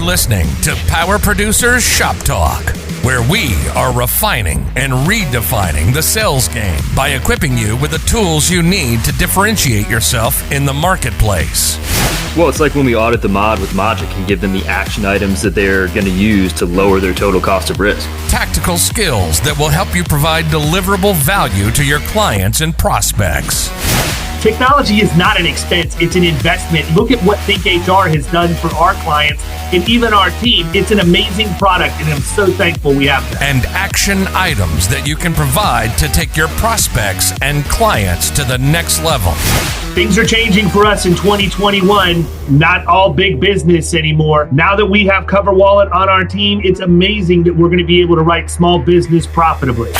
listening to Power Producers Shop Talk, where we are refining and redefining the sales game by equipping you with the tools you need to differentiate yourself in the marketplace. Well, it's like when we audit the mod with Logic and give them the action items that they're going to use to lower their total cost of risk. Tactical skills that will help you provide deliverable value to your clients and prospects. Technology is not an expense, it's an investment. Look at what Think HR has done for our clients and even our team. It's an amazing product, and I'm so thankful we have that. And action items that you can provide to take your prospects and clients to the next level. Things are changing for us in 2021. Not all big business anymore. Now that we have Cover Wallet on our team, it's amazing that we're going to be able to write small business profitably.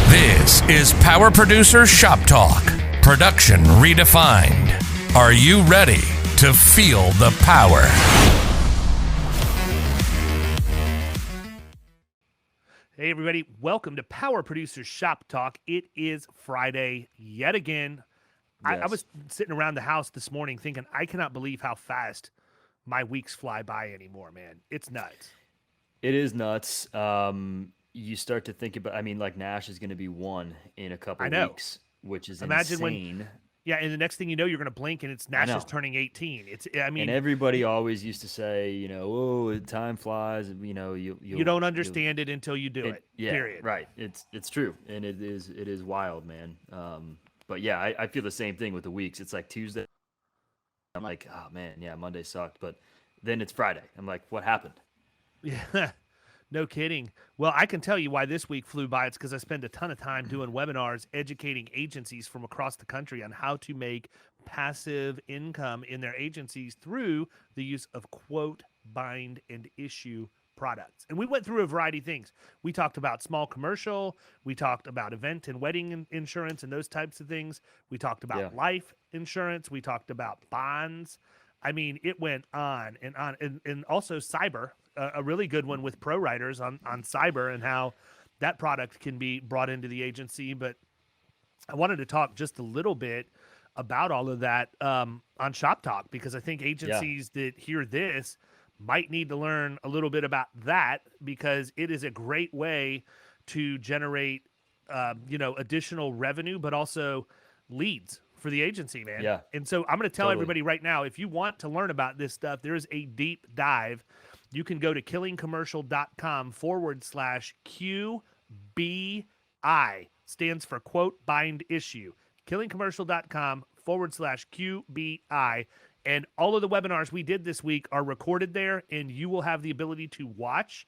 This is Power Producer Shop Talk. Production redefined. Are you ready to feel the power? Hey everybody, welcome to Power Producers Shop Talk. It is Friday yet again. Yes. I was sitting around the house this morning thinking, I cannot believe how fast my weeks fly by anymore, man. It's nuts. It is nuts. You start to think about, like Nash is going to be one in a couple of weeks. Which is insane. And the next thing you know, you're going to blink and it's Nash is turning 18. And everybody always used to say, oh, time flies. You don't understand it until you do it. Yeah, period. Right. It's true, and it is wild, man. But yeah, I feel the same thing with the weeks. It's like Tuesday. I'm like, oh man, yeah, Monday sucked, but then it's Friday. I'm like, what happened? Yeah. No kidding. Well, I can tell you why this week flew by. It's because I spend a ton of time doing webinars educating agencies from across the country on how to make passive income in their agencies through the use of quote, bind, and issue products. And we went through a variety of things. We talked about small commercial. We talked about event and wedding insurance and those types of things. We talked about life insurance. We talked about bonds. It went on and on. And also cyber. A really good one with pro writers on cyber and how that product can be brought into the agency. But I wanted to talk just a little bit about all of that on Shop Talk, because I think agencies that hear this might need to learn a little bit about that, because it is a great way to generate, additional revenue, but also leads for the agency, man. Yeah. And so I'm going to tell everybody right now, if you want to learn about this stuff, there is a deep dive. You can go to killingcommercial.com/QBI. Stands for quote, bind, issue. killingcommercial.com/QBI. And all of the webinars we did this week are recorded there, and you will have the ability to watch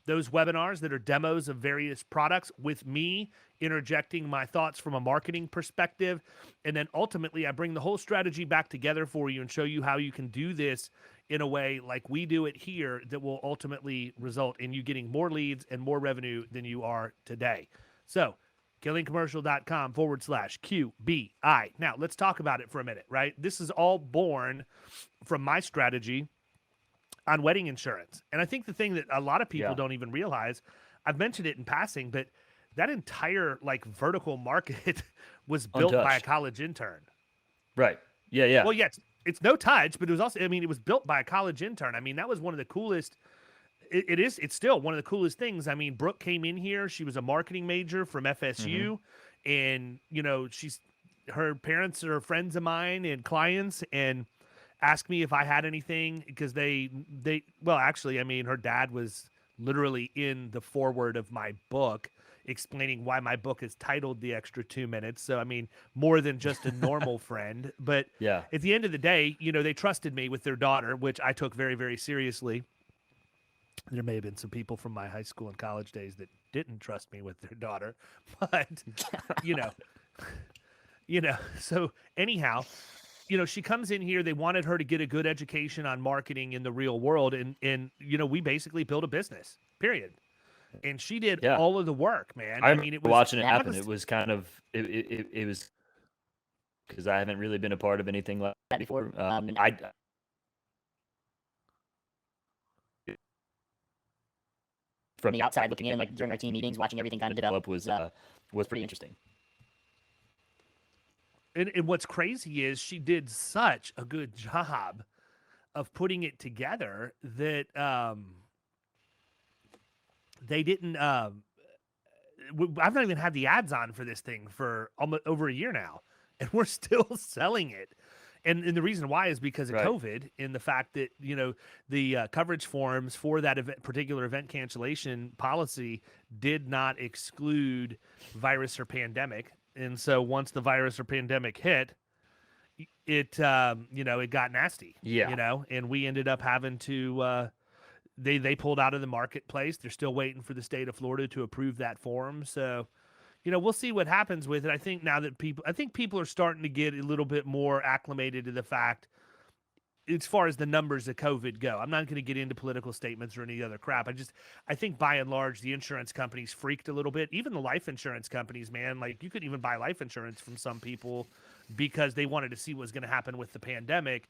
those webinars that are demos of various products with me interjecting my thoughts from a marketing perspective. And then ultimately I bring the whole strategy back together for you and show you how you can do this in a way like we do it here that will ultimately result in you getting more leads and more revenue than you are today. So killingcommercial.com/QBI. Now let's talk about it for a minute, right? This is all born from my strategy on wedding insurance. And I think the thing that a lot of people don't even realize, I've mentioned it in passing, but that entire vertical market was built by a college intern. Right. Yeah. Well, it's no touch, but it was also, it was built by a college intern. That was one of the coolest. It's still one of the coolest things. Brooke came in here. She was a marketing major from FSU. And, her parents are friends of mine and clients, and asked me if I had anything, because her dad was literally in the foreword of my book explaining why my book is titled The Extra 2 Minutes. So, more than just a normal friend. But at the end of the day, they trusted me with their daughter, which I took very, very seriously. There may have been some people from my high school and college days that didn't trust me with their daughter, but, so anyhow, she comes in here. They wanted her to get a good education on marketing in the real world. And we basically built a business, period. And she did all of the work, man. It was watching it happen. It was kind of, it was, because I haven't really been a part of anything like that before. And from the outside looking in, during our team meetings, watching everything kind of develop was pretty interesting. And what's crazy is she did such a good job of putting it together that they didn't. I've not even had the ads on for this thing for almost over a year now, and we're still selling it. And the reason why is because of COVID, and the fact that the coverage forms for that particular event cancellation policy did not exclude virus or pandemic. And so once the virus or pandemic hit, it it got nasty. And we ended up having to. They pulled out of the marketplace. They're still waiting for the state of Florida to approve that form. So, we'll see what happens with it. I think now that people are starting to get a little bit more acclimated to the fact, as far as the numbers of COVID go. I'm not going to get into political statements or any other crap. I think by and large, the insurance companies freaked a little bit. Even the life insurance companies, man, like you couldn't even buy life insurance from some people because they wanted to see what was going to happen with the pandemic.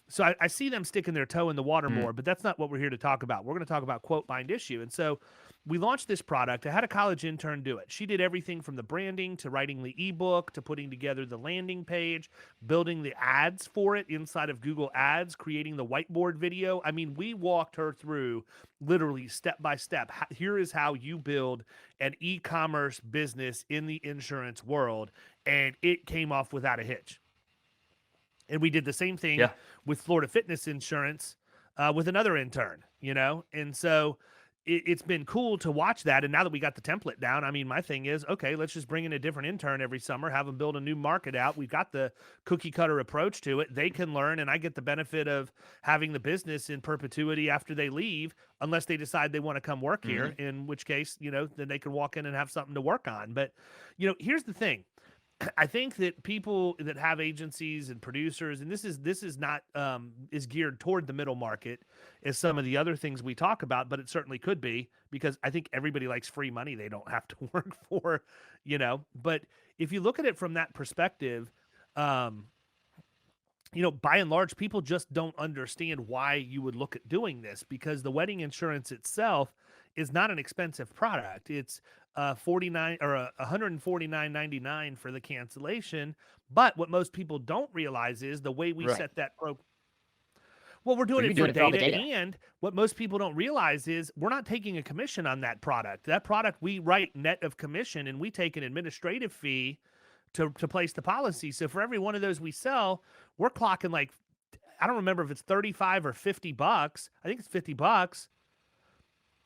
So I see them sticking their toe in the water more, but that's not what we're here to talk about. We're going to talk about quote bind issue. And so we launched this product. I had a college intern do it. She did everything from the branding to writing the ebook to putting together the landing page, building the ads for it inside of Google Ads, creating the whiteboard video. I mean, we walked her through literally step by step. Here is how you build an e-commerce business in the insurance world. And it came off without a hitch. And we did the same thing with Florida Fitness Insurance with another intern, And so it's been cool to watch that. And now that we got the template down, I mean, my thing is, okay, let's just bring in a different intern every summer, have them build a new market out. We've got the cookie cutter approach to it. They can learn, and I get the benefit of having the business in perpetuity after they leave, unless they decide they want to come work here, in which case, then they can walk in and have something to work on. But, here's the thing. I think that people that have agencies and producers, and this is not is geared toward the middle market as some of the other things we talk about, but it certainly could be, because I think everybody likes free money they don't have to work for, But if you look at it from that perspective, by and large, people just don't understand why you would look at doing this, because the wedding insurance itself is not an expensive product. It's $149.99 for the cancellation. But what most people don't realize is the way we set that program. Well, we're doing it for data, and what most people don't realize is we're not taking a commission on that product. That product we write net of commission, and we take an administrative fee to place the policy. So for every one of those we sell, we're clocking like, I don't remember if it's 35 or $50. I think it's $50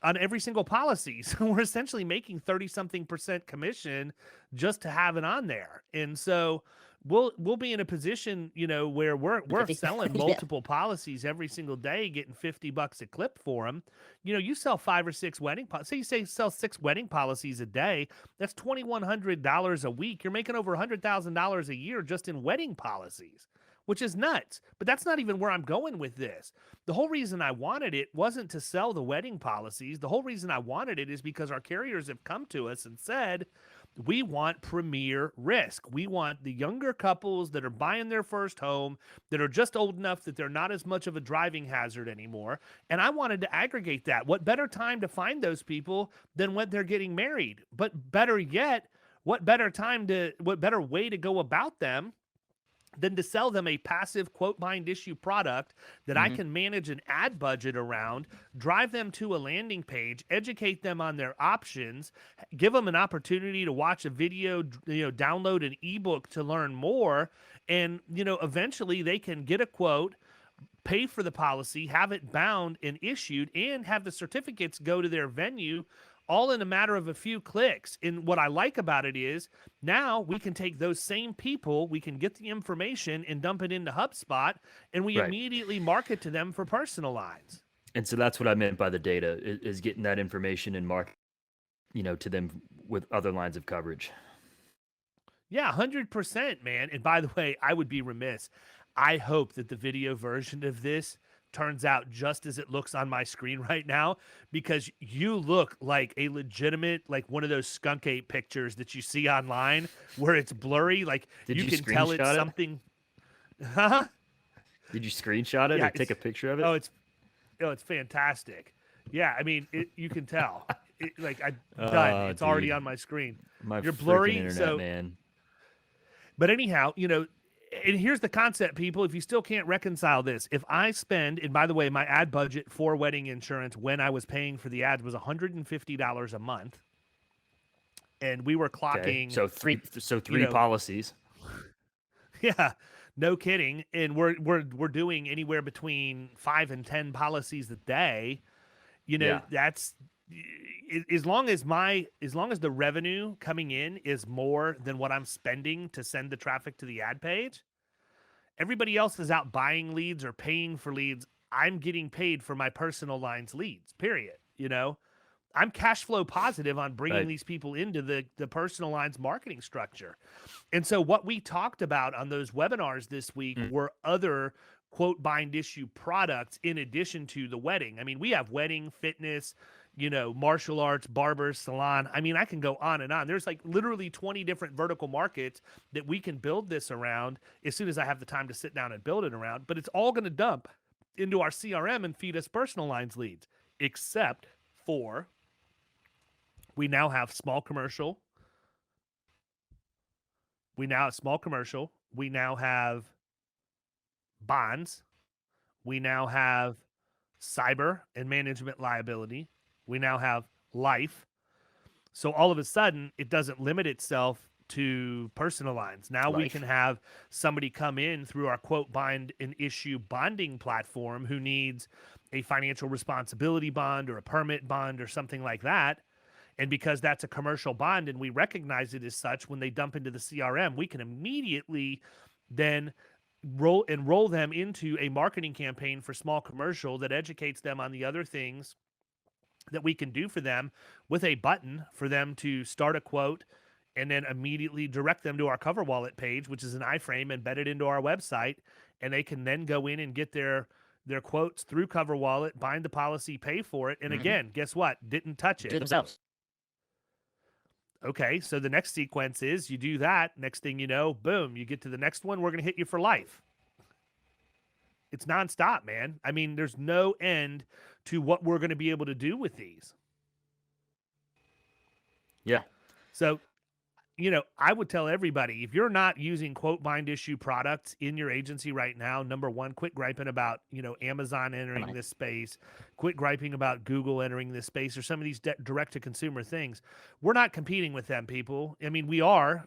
on every single policy. So we're essentially making 30-something% commission just to have it on there. And so we'll be in a position, where we're selling multiple policies every single day, getting $50 a clip for them. You sell 5 or 6 wedding policies. Say you sell 6 wedding policies a day. That's $2,100 a week. You're making over $100,000 a year just in wedding policies, which is nuts. But that's not even where I'm going with this. The whole reason I wanted it wasn't to sell the wedding policies. The whole reason I wanted it is because our carriers have come to us and said, we want premier risk. We want the younger couples that are buying their first home, that are just old enough that they're not as much of a driving hazard anymore. And I wanted to aggregate that. What better time to find those people than when they're getting married? But better yet, what better way to go about them than to sell them a passive quote bind issue product that I can manage an ad budget around, drive them to a landing page, educate them on their options, give them an opportunity to watch a video, download an ebook to learn more. And, eventually they can get a quote, pay for the policy, have it bound and issued, and have the certificates go to their venue, all in a matter of a few clicks. And what I like about it is now we can take those same people, we can get the information and dump it into HubSpot, and we immediately market to them for personal lines. And so that's what I meant by the data, is getting that information and market, to them with other lines of coverage. Yeah, 100%, man. And by the way, I would be remiss. I hope that the video version of this turns out just as it looks on my screen right now, because you look like a legitimate, like one of those skunk ape pictures that you see online where it's blurry. Like you can tell it's something. Huh? Did you screenshot it or take a picture of it? Oh, it's fantastic. Yeah, I mean, you can tell. Done. It's already on my screen. You're blurry, internet, so man. But anyhow, And here's the concept, people. If you still can't reconcile this, if I spend, and by the way, my ad budget for wedding insurance when I was paying for the ads was $150 a month, and we were Okay. clocking, So three know, policies. yeah, no kidding. And we're doing anywhere between 5 and 10 policies a day. Yeah. That's as long as the revenue coming in is more than what I'm spending to send the traffic to the ad page, everybody else is out buying leads or paying for leads. I'm getting paid for my personal lines leads, period. I'm cash flow positive on bringing these people into the personal lines marketing structure. And so what we talked about on those webinars this week were other quote bind issue products in addition to the wedding. I mean, we have wedding, fitness, martial arts, barbers, salon. I mean, I can go on and on. There's like literally 20 different vertical markets that we can build this around as soon as I have the time to sit down and build it around. But it's all going to dump into our CRM and feed us personal lines leads, except for we now have small commercial. We now have bonds. We now have cyber and management liability. We now have life. So all of a sudden, it doesn't limit itself to personal lines. Now we can have somebody come in through our quote bind and issue bonding platform who needs a financial responsibility bond or a permit bond or something like that. And because that's a commercial bond and we recognize it as such, when they dump into the CRM, we can immediately then enroll them into a marketing campaign for small commercial that educates them on the other things that we can do for them, with a button for them to start a quote and then immediately direct them to our Cover Wallet page, which is an iframe embedded into our website. And they can then go in and get their quotes through Cover Wallet, bind the policy, pay for it. And again, guess what? Didn't touch it. Do it themselves. Okay, so the next sequence is you do that. Next thing you know, boom, you get to the next one. We're going to hit you for life. It's nonstop, man. I mean, there's no end to what we're going to be able to do with these. Yeah. So, I would tell everybody, if you're not using quote bind issue products in your agency right now, number one, quit griping about, Amazon entering this space, quit griping about Google entering this space or some of these direct to consumer things. We're not competing with them, people. I mean, we are,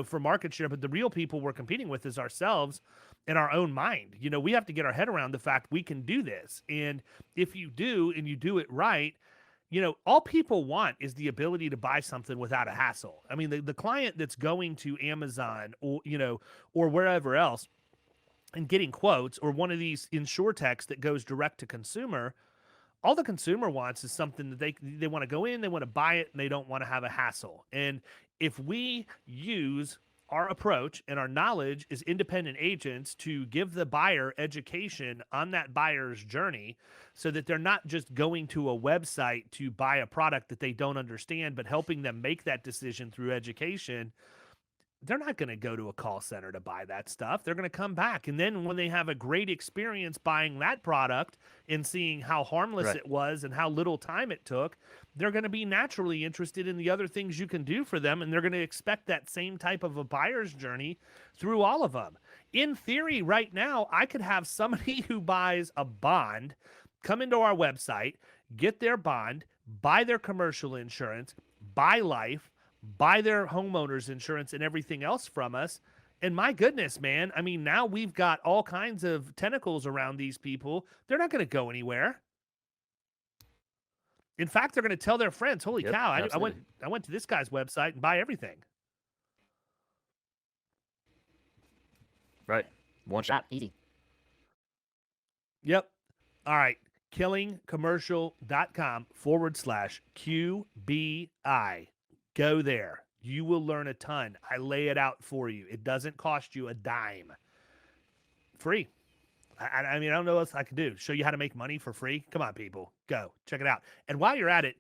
for market share, but the real people we're competing with is ourselves in our own mind. We have to get our head around the fact we can do this. And if you do, and you do it right, all people want is the ability to buy something without a hassle. I mean, the client that's going to Amazon or, or wherever else and getting quotes, or one of these insurtechs that goes direct to consumer, all the consumer wants is something that they want to go in, they want to buy it, and they don't want to have a hassle. And if we use our approach and our knowledge as independent agents to give the buyer education on that buyer's journey, so that they're not just going to a website to buy a product that they don't understand, but helping them make that decision through education, they're not going to go to a call center to buy that stuff. They're going to come back. And then when they have a great experience buying that product and seeing how harmless it was and how little time it took, they're going to be naturally interested in the other things you can do for them. And they're going to expect that same type of a buyer's journey through all of them. In theory, right now, I could have somebody who buys a bond come into our website, get their bond, buy their commercial insurance, buy life, buy their homeowner's insurance and everything else from us. And my goodness, man, I mean, now we've got all kinds of tentacles around these people. They're not going to go anywhere. In fact, they're going to tell their friends, holy cow, I went to this guy's website and buy everything. Right. One shot. Easy. Yep. All right. killingcommercial.com/QBI. Go there. You will learn a ton. I lay it out for you. It doesn't cost you a dime. Free. I mean, I don't know what else I could do. Show you how to make money for free? Come on, people. Go. Check it out. And while you're at it,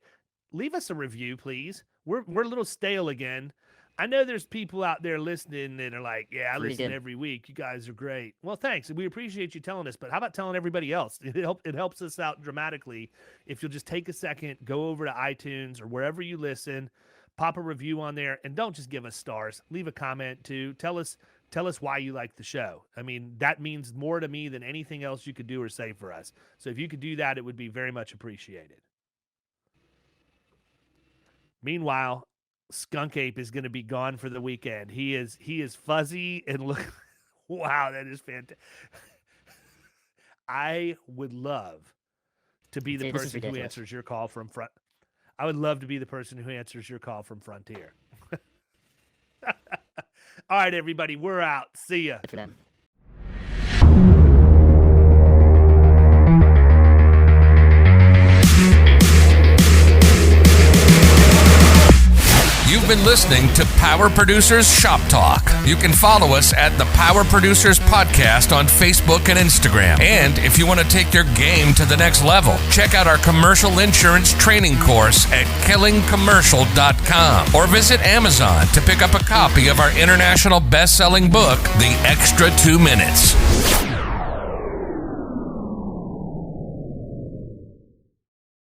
leave us a review, please. We're a little stale again. I know there's people out there listening that are like, yeah, I listen every week. You guys are great. Well, thanks. We appreciate you telling us, but how about telling everybody else? It helps us out dramatically if you'll just take a second, go over to iTunes or wherever you listen, pop a review on there, and don't just give us stars. Leave a comment too. Tell us Tell us why you like the show. I mean, that means more to me than anything else you could do or say for us. So if you could do that, it would be very much appreciated. Meanwhile, Skunk Ape is going to be gone for the weekend. He is fuzzy and look. Wow, that is fantastic. I would love to be the person who answers your call from front. I would love to be the person who answers your call from Frontier. All right, everybody, we're out. See ya. You've been listening to Power Producers Shop Talk. You can follow us at the Power Producers Podcast on Facebook and Instagram. And if you want to take your game to the next level, check out our commercial insurance training course at killingcommercial.com or visit Amazon to pick up a copy of our international best-selling book, The Extra 2 Minutes.